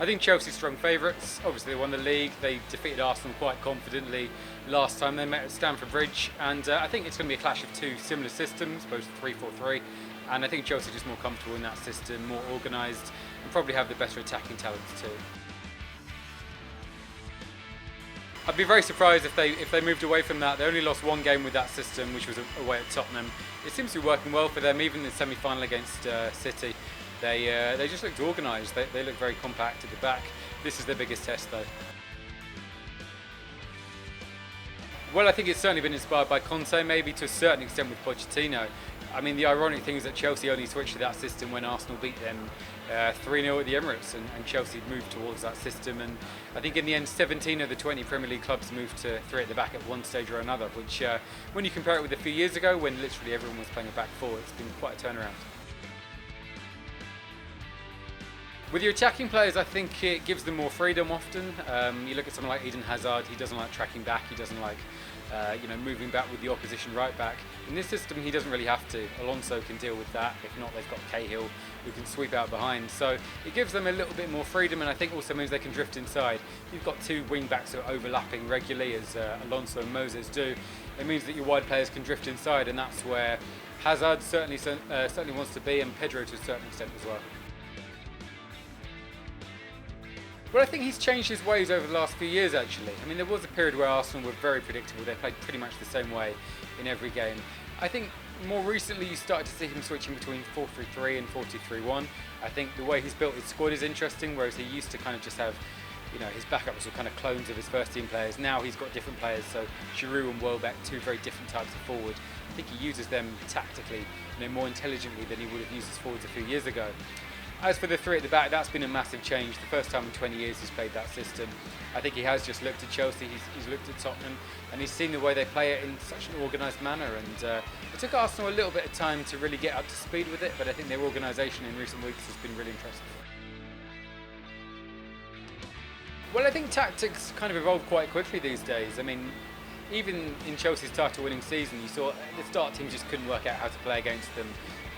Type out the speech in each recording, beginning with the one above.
I think Chelsea strong favourites. Obviously they won the league, they defeated Arsenal quite confidently last time they met at Stamford Bridge, and I think it's going to be a clash of two similar systems, both 3-4-3, and I think Chelsea are just more comfortable in that system, more organised, and probably have the better attacking talents too. I'd be very surprised if they moved away from that. They only lost one game with that system, which was away at Tottenham. It seems to be working well for them, even in the semi-final against City. They just looked organised. They look very compact at the back. This is their biggest test, though. Well, I think it's certainly been inspired by Conte, maybe to a certain extent with Pochettino. I mean, the ironic thing is that Chelsea only switched to that system when Arsenal beat them 3-0 at the Emirates, and Chelsea moved towards that system. And I think in the end, 17 of the 20 Premier League clubs moved to 3 at the back at one stage or another, which, when you compare it with a few years ago, when literally everyone was playing a back four, it's been quite a turnaround. With your attacking players, I think it gives them more freedom often. You look at someone like Eden Hazard, he doesn't like tracking back, he doesn't like moving back with the opposition right back. In this system, he doesn't really have to. Alonso can deal with that. If not, they've got Cahill who can sweep out behind. So it gives them a little bit more freedom, and I think also means they can drift inside. You've got two wing backs who are overlapping regularly, as Alonso and Moses do. It means that your wide players can drift inside, and that's where Hazard certainly wants to be, and Pedro to a certain extent as well. Well, I think he's changed his ways over the last few years, actually. I mean, there was a period where Arsenal were very predictable. They played pretty much the same way in every game. I think more recently you started to see him switching between 4-3-3 and 4-2-3-1. I think the way he's built his squad is interesting, whereas he used to kind of just have, his backups were kind of clones of his first team players. Now he's got different players, so Giroud and Welbeck, two very different types of forward. I think he uses them tactically, more intelligently than he would have used his forwards a few years ago. As for the 3 at the back, that's been a massive change. The first time in 20 years he's played that system. I think he has just looked at Chelsea, he's looked at Tottenham, and he's seen the way they play it in such an organised manner. And it took Arsenal a little bit of time to really get up to speed with it, but I think their organisation in recent weeks has been really impressive. Well, I think tactics kind of evolve quite quickly these days. I mean, even in Chelsea's title-winning season, you saw at the start teams just couldn't work out how to play against them.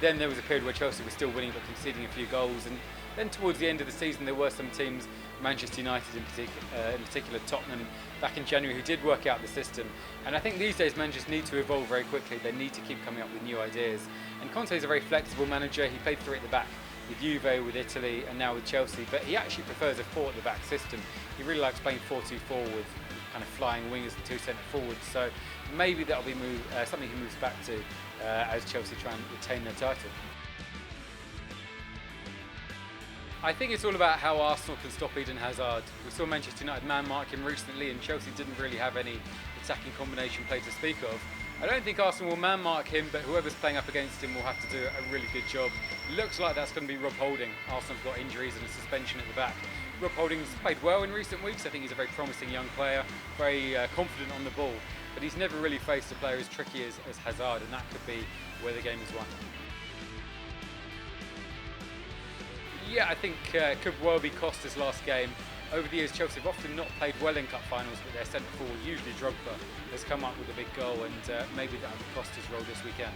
Then there was a period where Chelsea was still winning but conceding a few goals, and then towards the end of the season there were some teams, Manchester United in particular Tottenham back in January, who did work out the system. And I think these days managers need to evolve very quickly. They need to keep coming up with new ideas. And Conte is a very flexible manager. He played 3 at the back with Juve, with Italy, and now with Chelsea, but he actually prefers a 4 at the back system. He really likes playing 4-2-4 with kind of flying wingers and 2 centre forwards. So maybe that'll be something he moves back to as Chelsea try and retain their title. I think it's all about how Arsenal can stop Eden Hazard. We saw Manchester United man-mark him recently, and Chelsea didn't really have any attacking combination play to speak of. I don't think Arsenal will man-mark him, but whoever's playing up against him will have to do a really good job. Looks like that's going to be Rob Holding. Arsenal's got injuries and a suspension at the back. Rob Holding's played well in recent weeks. I think he's a very promising young player, very confident on the ball, but he's never really faced a player as tricky as Hazard, and that could be where the game is won. Yeah, I think it could well be COSTA'S last game. Over the years, Chelsea have often not played well in cup finals, but their centre forward, usually Drogba, has come up with a big goal, and maybe that'll be COSTA'S role this weekend.